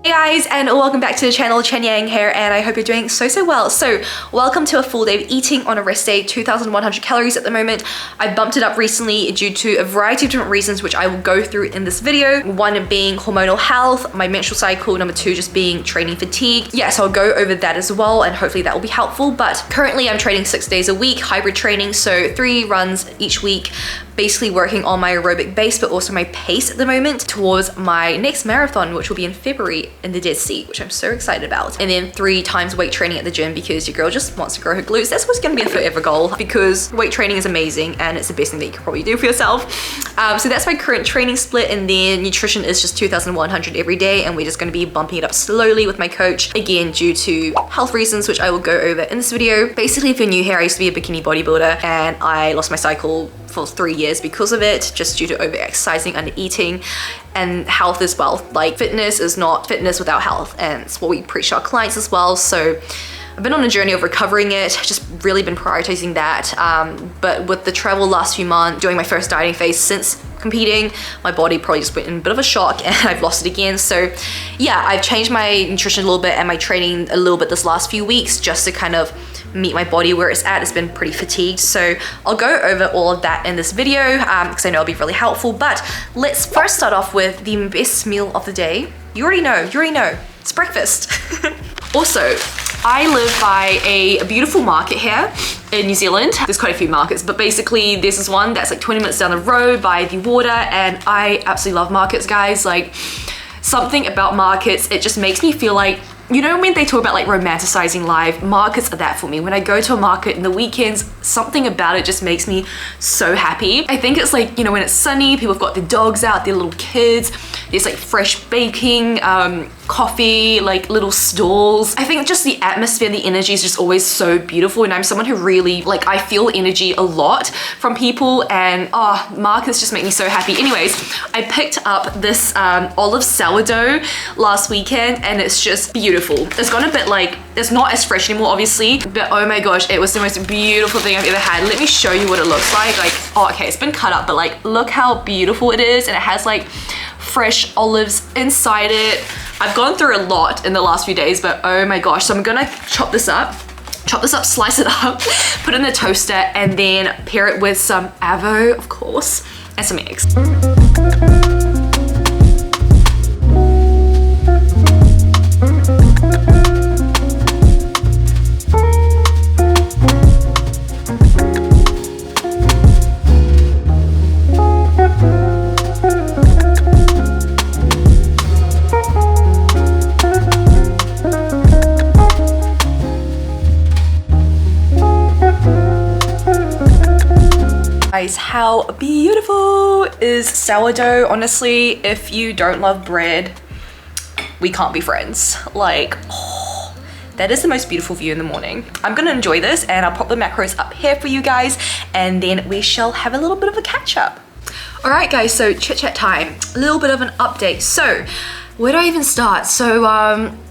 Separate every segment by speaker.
Speaker 1: Hey guys, and welcome back to the channel. Chen Yang here, and I hope you're doing so well. So welcome to a full day of eating on a rest day. 2,100 calories at the moment. I bumped it up recently due to a variety of different reasons, which I will go through in this video. One being hormonal health, my menstrual cycle. Number two just being training fatigue. Yes, I'll go over that as well, and hopefully that will be helpful. But currently I'm training 6 days a week, hybrid training, so 3 runs each week, basically working on my aerobic base but also my pace at the moment towards my next marathon, which will be in February in the Dead Sea, which I'm so excited about. And then 3 times weight training at the gym because your girl just wants to grow her glutes. That's what's gonna be a forever goal because weight training is amazing and it's the best thing that you can probably do for yourself. So that's my current training split, and then nutrition is just 2,100 every day, and we're just gonna be bumping it up slowly with my coach, again due to health reasons, which I will go over in this video. Basically, if you're new here, I used to be a bikini bodybuilder and I lost my cycle for 3 years because of it, just due to over exercising, under eating, and health as well. Like, fitness is not fitness without health, and it's what we preach to our clients as well. So I've been on a journey of recovering it, just really been prioritizing that. But with the travel last few months, doing my first dieting phase since competing, my body probably just went in a bit of a shock and I've lost it again. So yeah, I've changed my nutrition a little bit and my training a little bit this last few weeks just to kind of meet my body where it's at. It's been pretty fatigued. So I'll go over all of that in this video because I know it'll be really helpful. But let's first start off with the best meal of the day. You already know, it's breakfast. Also, I live by a beautiful market here in New Zealand. There's quite a few markets, but basically this is one that's like 20 minutes down the road by the water, and I absolutely love markets, guys. Like, something about markets, it just makes me feel like, you know, when they talk about like romanticizing life, markets are that for me. When I go to a market in the weekends, something about it just makes me so happy. I think it's like, you know, when it's sunny, people have got their dogs out, their little kids, there's like fresh baking, coffee, like little stalls. I think just the atmosphere, the energy is just always so beautiful, and I'm someone who really, like, I feel energy a lot from people, and markets just make me so happy. Anyways, I picked up this olive sourdough last weekend, and it's just beautiful. It's gone a bit like, it's not as fresh anymore obviously, but oh my gosh, it was the most beautiful thing I've ever had. Let me show you what it looks like. Like, oh, okay, it's been cut up, but like, look how beautiful it is, and it has like fresh olives inside it. I've gone through a lot in the last few days, but oh my gosh. So I'm gonna chop this up, slice it up, put it in the toaster, and then pair it with some avo, of course, and some eggs. Guys, how beautiful is sourdough? Honestly, if you don't love bread, we can't be friends. Like, oh, that is the most beautiful view in the morning. I'm gonna enjoy this, and I'll pop the macros up here for you guys, and then we shall have a little bit of a catch up. All right guys, so chit chat time, a little bit of an update. So where do I even start? So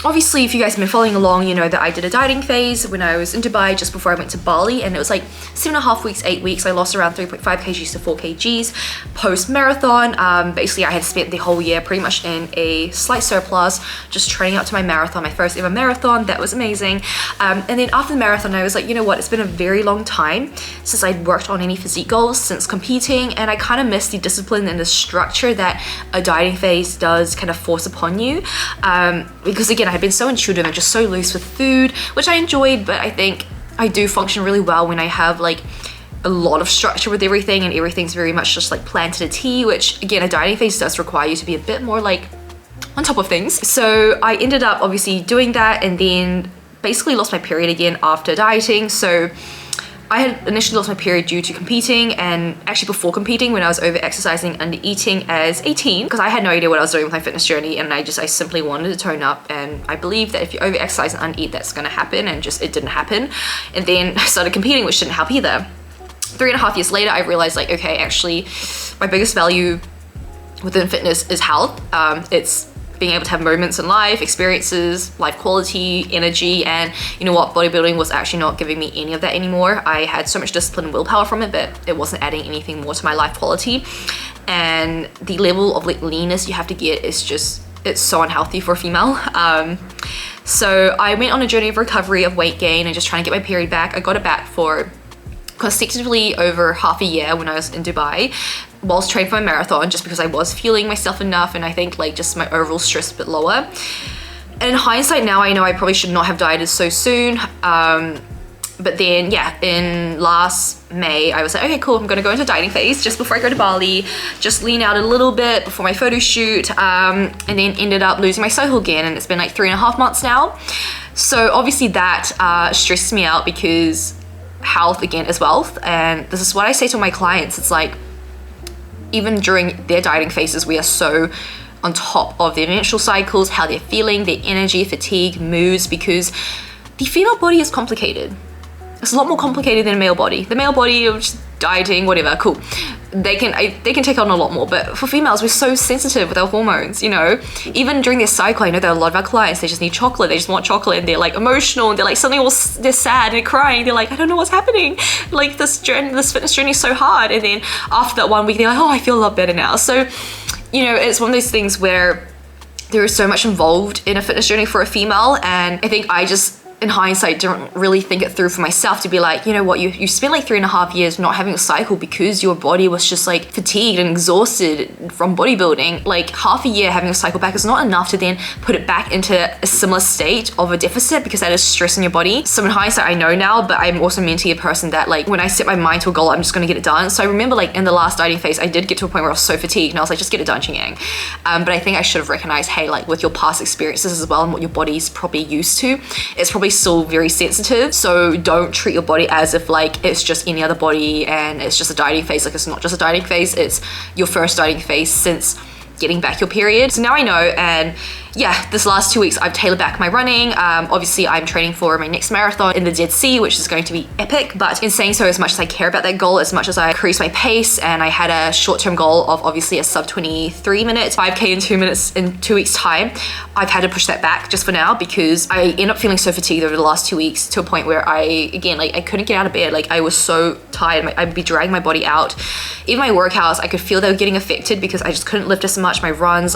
Speaker 1: obviously, if you guys have been following along, you know that I did a dieting phase when I was in Dubai just before I went to Bali, and it was like 7.5 weeks, 8 weeks. I lost around 3.5 kgs to 4 kgs post-marathon. Basically, I had spent the whole year pretty much in a slight surplus, just training up to my marathon, my first ever marathon. That was amazing. And then after the marathon, I was like, you know what? It's been a very long time since I'd worked on any physique goals since competing, and I kind of missed the discipline and the structure that a dieting phase does kind of force upon you. Because again, I had been so intuitive and just so loose with food, which I enjoyed, but I think I do function really well when I have like a lot of structure with everything, and everything's very much just like planned to the T, which again, a dieting phase does require you to be a bit more like on top of things. So I ended up obviously doing that, and then basically lost my period again after dieting. So I had initially lost my period due to competing, and actually before competing when I was over exercising and eating as a teen, because I had no idea what I was doing with my fitness journey, and I simply wanted to tone up, and I believe that if you over exercise and uneat, that's gonna happen, and just it didn't happen. And then I started competing, which didn't help either. 3.5 years later, I realized like, okay, actually my biggest value within fitness is health. It's being able to have moments in life, experiences, life quality, energy, and you know what, bodybuilding was actually not giving me any of that anymore. I had so much discipline and willpower from it, but it wasn't adding anything more to my life quality. And the level of like leanness you have to get is just it's so unhealthy for a female. So I went on a journey of recovery of weight gain and just trying to get my period back. I got it back for consecutively over half a year when I was in Dubai whilst training for my marathon, just because I was feeling myself enough, and I think like just my overall stress a bit lower. And in hindsight now, I know I probably should not have dieted so soon. But then yeah, in last May, I was like, okay, cool, I'm gonna go into a dieting phase just before I go to Bali, just lean out a little bit before my photo shoot, and then ended up losing my cycle again, and it's been like 3.5 months now. So obviously that stresses me out, because health again is wealth, and this is what I say to my clients. It's like, even during their dieting phases, we are so on top of their menstrual cycles, how they're feeling, their energy, fatigue, moods, because the female body is complicated. It's a lot more complicated than a male body. The male body, just dieting, whatever, cool. They can take on a lot more, but for females, we're so sensitive with our hormones, you know? Even during their cycle, I know that a lot of our clients, they just need chocolate, they just want chocolate, and they're like emotional, and they're like suddenly they're sad and they're crying, they're like, I don't know what's happening. Like this fitness journey is so hard. And then after that 1 week, they're like, oh, I feel a lot better now. So, you know, it's one of those things where there is so much involved in a fitness journey for a female, and I think I just, in hindsight, didn't really think it through for myself to be like, you know what, you spent like 3.5 years not having a cycle because your body was just like fatigued and exhausted from bodybuilding. Like half a year having a cycle back is not enough to then put it back into a similar state of a deficit, because that is stress in your body. So in hindsight, I know now, but I'm also mentally a person that like when I set my mind to a goal, I'm just gonna get it done. So I remember like in the last dieting phase, I did get to a point where I was so fatigued and I was like, just get it done, Ching Yang. But I think I should have recognized, hey, like with your past experiences as well and what your body's probably used to, it's probably still very sensitive. So don't treat your body as if like it's just any other body and it's just a dieting phase. Like it's not just a dieting phase, it's your first dieting phase since getting back your period. So now I know, and yeah, this last 2 weeks I've tailored back my running. Obviously I'm training for my next marathon in the Dead Sea, which is going to be epic, but in saying so, as much as I care about that goal, as much as I increase my pace, and I had a short-term goal of obviously a sub 23 minutes, 5K in 2 minutes in 2 weeks time, I've had to push that back just for now, because I end up feeling so fatigued over the last 2 weeks to a point where I couldn't get out of bed. Like I was so tired, I'd be dragging my body out. Even my workouts, I could feel they were getting affected because I just couldn't lift as much. My runs,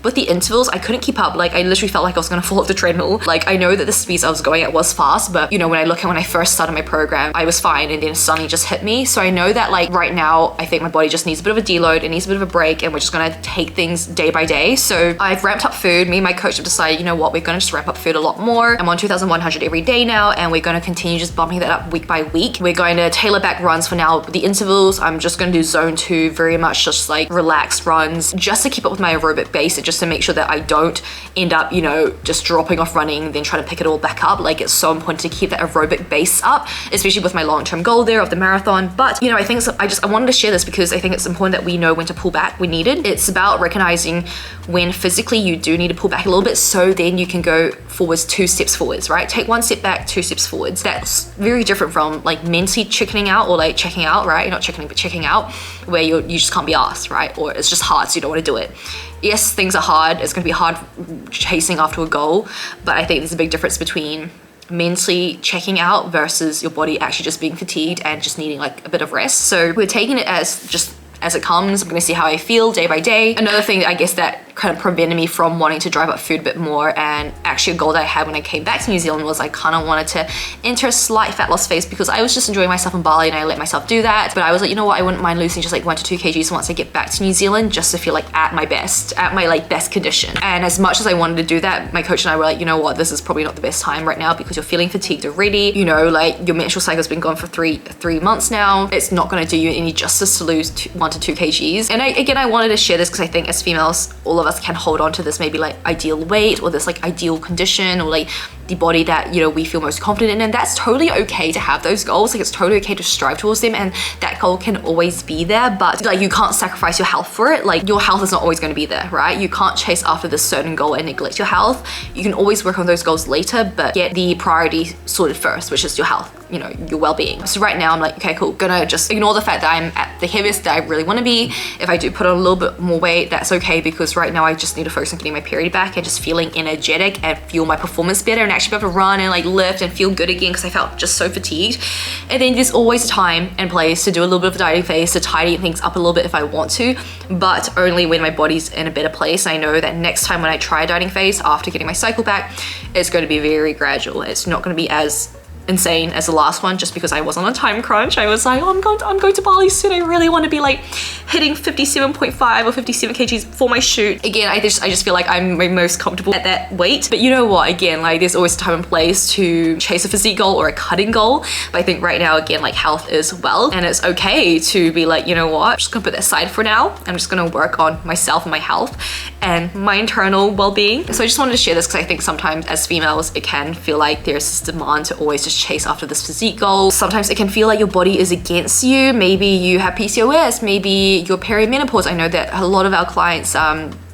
Speaker 1: with the intervals, I couldn't keep up. Like I literally felt like I was gonna fall off the treadmill. Like I know that the speeds I was going at was fast, but you know, when I look at when I first started my program, I was fine, and then it suddenly just hit me. So I know that like right now, I think my body just needs a bit of a deload, it needs a bit of a break, and we're just gonna take things day by day. So I've ramped up food. Me and my coach have decided, you know what, we're gonna just ramp up food a lot more. I'm on 2,100 every day now, and we're gonna continue just bumping that up week by week. We're going to tailor back runs for now. The intervals, I'm just gonna do zone 2, very much just like relaxed runs, just to keep up with my aerobic base, just to make sure that I don't end up, you know, just dropping off running, then trying to pick it all back up. Like it's so important to keep that aerobic base up, especially with my long-term goal there of the marathon. But you know, I think so, I wanted to share this because I think it's important that we know when to pull back when needed. It's about recognizing when physically you do need to pull back a little bit, so then you can go forwards 2 steps forwards, right? Take 1 step back, 2 steps forwards. That's very different from like mentally chickening out or like checking out, right? You're not chickening, but checking out, where you just can't be asked, right? Or it's just hard, so you don't want to do it. Yes, things are hard. It's going to be hard chasing after a goal, but I think there's a big difference between mentally checking out versus your body actually just being fatigued and just needing like a bit of rest. So we're taking it as just as it comes. I'm gonna see how I feel day by day. Another thing I guess that kind of prevented me from wanting to drive up food a bit more, and actually a goal that I had when I came back to New Zealand, was I kind of wanted to enter a slight fat loss phase, because I was just enjoying myself in Bali and I let myself do that. But I was like, you know what, I wouldn't mind losing just like 1 to 2 kgs once I get back to New Zealand, just to feel like at my best, at my like best condition. And as much as I wanted to do that, my coach and I were like, you know what, this is probably not the best time right now, because you're feeling fatigued already. You know, like your menstrual cycle's been gone for three months now. It's not going to do you any justice to lose 1 to 2 kgs. And I wanted to share this because I think as females, all of us can hold on to this maybe like ideal weight, or this like ideal condition, or like the body that, you know, we feel most confident in. And that's totally okay to have those goals. Like it's totally okay to strive towards them, and that goal can always be there, but like you can't sacrifice your health for it. Like your health is not always going to be there, right? You can't chase after this certain goal and neglect your health. You can always work on those goals later, but get the priority sorted first, which is your health, you know, your well-being. So right now I'm like, okay, cool, gonna just ignore the fact that I'm at the heaviest that I really want to be. If I do put on a little bit more weight, that's okay, because right now I just need to focus on getting my period back and just feeling energetic and feel my performance better, and actually be able to run and like lift and feel good again because I felt just so fatigued. And then there's always a time and place to do a little bit of a dieting phase, to tidy things up a little bit if I want to, but only when my body's in a better place. I know that next time when I try a dieting phase after getting my cycle back, it's going to be very gradual. It's not going to be as insane as the last one, just because I was on a time crunch. I was like, oh, I'm going to Bali soon. I really want to be like hitting 57.5 or 57 kgs for my shoot. Again, I just feel like I'm most comfortable at that weight. But you know what? Again, like there's always a time and place to chase a physique goal or a cutting goal. But I think right now, again, like health is wealth, and it's okay to be like, you know what? I'm just gonna put that aside for now. I'm just gonna work on myself and my health and my internal well-being. So I just wanted to share this because I think sometimes as females, it can feel like there's this demand to always just chase after this physique goal. Sometimes it can feel like your body is against you. Maybe you have PCOS, maybe you're perimenopause. I know that a lot of our clients,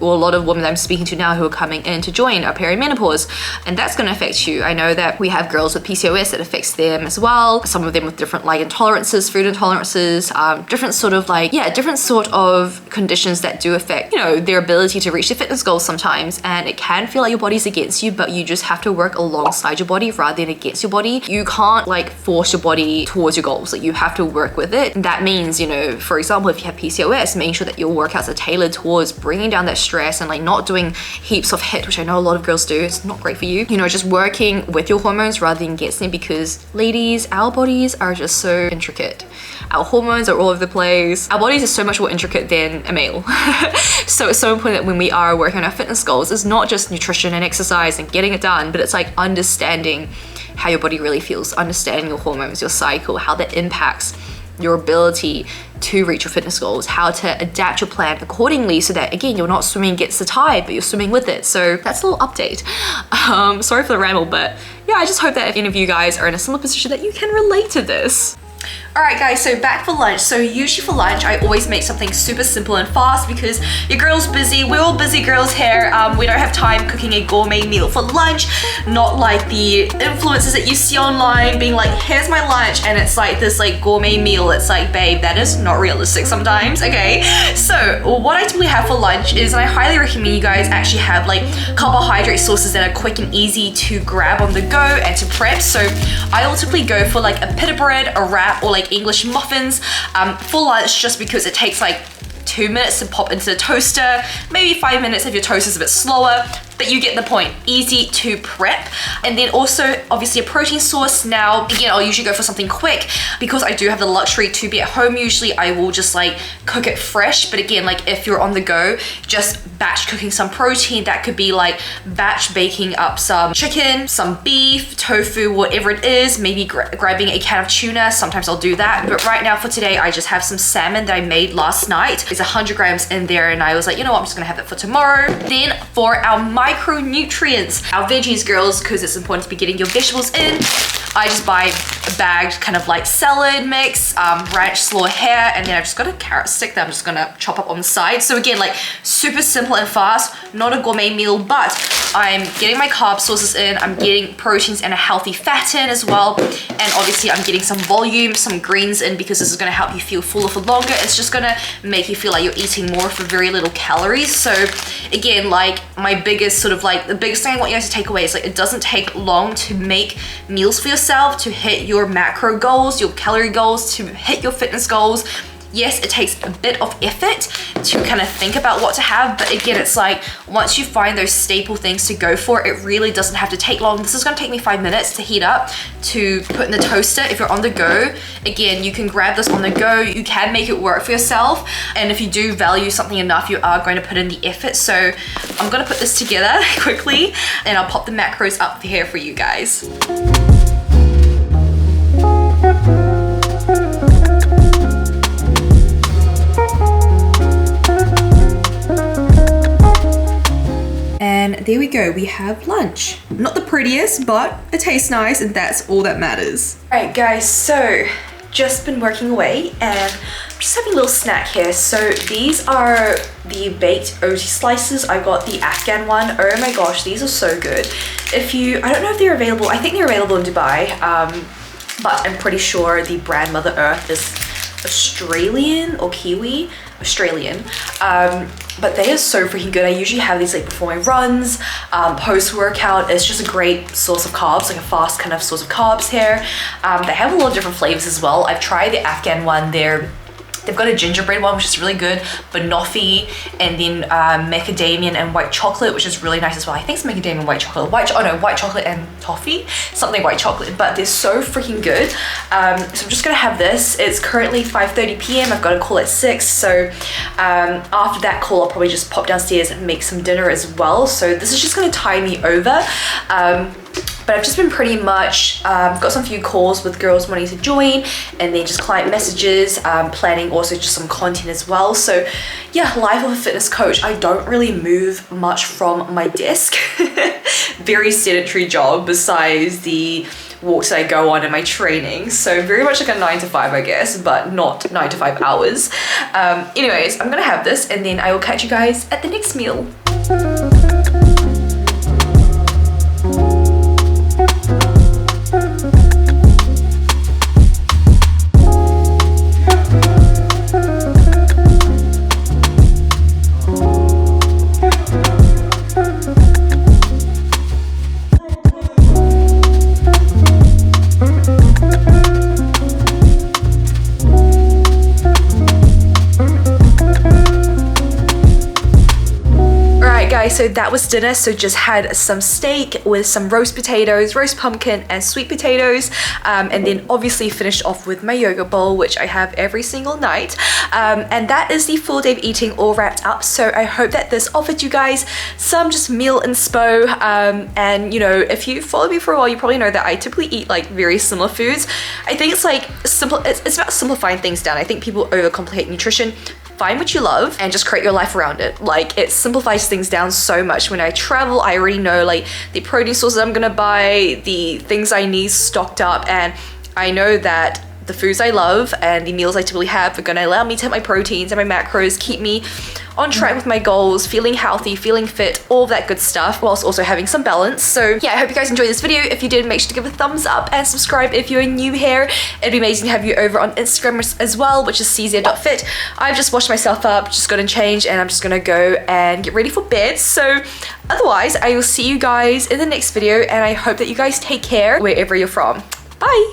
Speaker 1: or a lot of women I'm speaking to now who are coming in to join are perimenopause, and that's going to affect you. I know that we have girls with PCOS that affects them as well. Some of them with different like intolerances, food intolerances, different sort of like, yeah, different sort of conditions that do affect, you know, their ability to reach their fitness goals sometimes. And it can feel like your body's against you, but you just have to work alongside your body rather than against your body. You can't like force your body towards your goals. Like you have to work with it. And that means, you know, for example, if you have PCOS, making sure that your workouts are tailored towards bringing down that stress and like not doing heaps of HIIT, which I know a lot of girls do. It's not great for you. You know, just working with your hormones rather than against them, because ladies, our bodies are just so intricate. Our hormones are all over the place. Our bodies are so much more intricate than a male. So it's so important that when we are working on our fitness goals, it's not just nutrition and exercise and getting it done, but it's like understanding how your body really feels, understanding your hormones, your cycle, how that impacts your ability to reach your fitness goals, how to adapt your plan accordingly so that, again, you're not swimming against the tide, but you're swimming with it. So that's a little update. Sorry for the ramble, but yeah, I just hope that if any of you guys are in a similar position that you can relate to this. Alright guys, so back for lunch. So usually for lunch, I always make something super simple and fast because your girl's busy. We're all busy girls here. We don't have time cooking a gourmet meal for lunch. Not like the influencers that you see online being like, here's my lunch, and it's like this like gourmet meal. It's like, babe, that is not realistic sometimes, okay? So what I typically have for lunch is, and I highly recommend you guys actually have like carbohydrate sources that are quick and easy to grab on the go and to prep. So I will typically go for like a pita bread, a wrap, or like English muffins for lunch, just because it takes like 2 minutes to pop into the toaster, maybe 5 minutes if your toaster's a bit slower, but you get the point. Easy to prep. And then also obviously a protein source. Now again, I'll usually go for something quick because I do have the luxury to be at home. Usually I will just like cook it fresh, but again, like if you're on the go, just batch cooking some protein. That could be like batch baking up some chicken, some beef, tofu, whatever it is, maybe grabbing a can of tuna. Sometimes I'll do that, but right now for today I just have some salmon that I made last night. It's 100 grams in there, and I was like, you know what, I'm just gonna have that for tomorrow. Then for our micronutrients, our veggies, girls, because it's important to be getting your vegetables in, I just buy a bagged kind of like salad mix, ranch slaw hair, and then I've just got a carrot stick that I'm just gonna chop up on the side. So again, like super simple and fast, not a gourmet meal, but I'm getting my carb sources in, I'm getting proteins and a healthy fat in as well, and obviously I'm getting some volume, some greens in, because this is gonna help you feel fuller for longer. It's just gonna make you feel like you're eating more for very little calories. So again, like my biggest sort of like, the biggest thing I want you guys to take away is like, it doesn't take long to make meals for yourself, to hit your macro goals, your calorie goals, to hit your fitness goals. Yes, it takes a bit of effort to kind of think about what to have, but again, it's like once you find those staple things to go for, it really doesn't have to take long. This is gonna take me 5 minutes to heat up, to put in the toaster. If you're on the go, again, you can grab this on the go. You can make it work for yourself, and if you do value something enough, you are going to put in the effort. So I'm gonna put this together quickly, and I'll pop the macros up here for you guys. And there we go, we have lunch. Not the prettiest, but it tastes nice, and that's all that matters. All right guys, so just been working away and I'm just having a little snack here. So these are the baked oat slices. I got the Afghan one. Oh my gosh, these are so good. I don't know if they're available. I think they're available in Dubai, but I'm pretty sure the brand Mother Earth is Australian or Kiwi. Australian. but they are so freaking good. I usually have these like before my runs, post-workout. It's just a great source of carbs, like a fast kind of source of carbs here. They have a lot of different flavors as well. I've tried the Afghan one. They've got a gingerbread one, which is really good, banoffee, and then macadamia and white chocolate, which is really nice as well. I think it's macadamia and white chocolate. White chocolate and toffee, something white chocolate, but they're so freaking good. So I'm just gonna have this. It's currently 5:30 p.m. I've got a call at 6, so after that call, I'll probably just pop downstairs and make some dinner as well. So this is just gonna tie me over. But I've just been pretty much, got some few calls with girls wanting to join, and then just client messages, planning also just some content as well. So yeah, life of a fitness coach. I don't really move much from my desk. Very sedentary job besides the walks that I go on in my training. So very much like a 9 to 5, I guess, but not 9 to 5 hours. Anyways, I'm gonna have this and then I will catch you guys at the next meal. So that was dinner. So just had some steak with some roast potatoes, roast pumpkin and sweet potatoes, and then obviously finished off with my yogurt bowl, which I have every single night. And that is the full day of eating all wrapped up. So I hope that this offered you guys some just meal inspo, and you know, if you follow me for a while, you probably know that I typically eat like very similar foods. I think it's like simple, it's about simplifying things down. I think people overcomplicate nutrition. Find what you love and just create your life around it. Like, it simplifies things down so much. When I travel, I already know like the protein sources I'm gonna buy, the things I need stocked up, and I know that the foods I love and the meals I typically have are gonna allow me to hit my proteins and my macros, keep me on track with my goals, feeling healthy, feeling fit, all of that good stuff, whilst also having some balance. So yeah, I hope you guys enjoyed this video. If you did, make sure to give a thumbs up and subscribe if you're new here. It'd be amazing to have you over on Instagram as well, which is czia.fit. I've just washed myself up, just got in change, and I'm just gonna go and get ready for bed. So otherwise, I will see you guys in the next video, and I hope that you guys take care wherever you're from. Bye!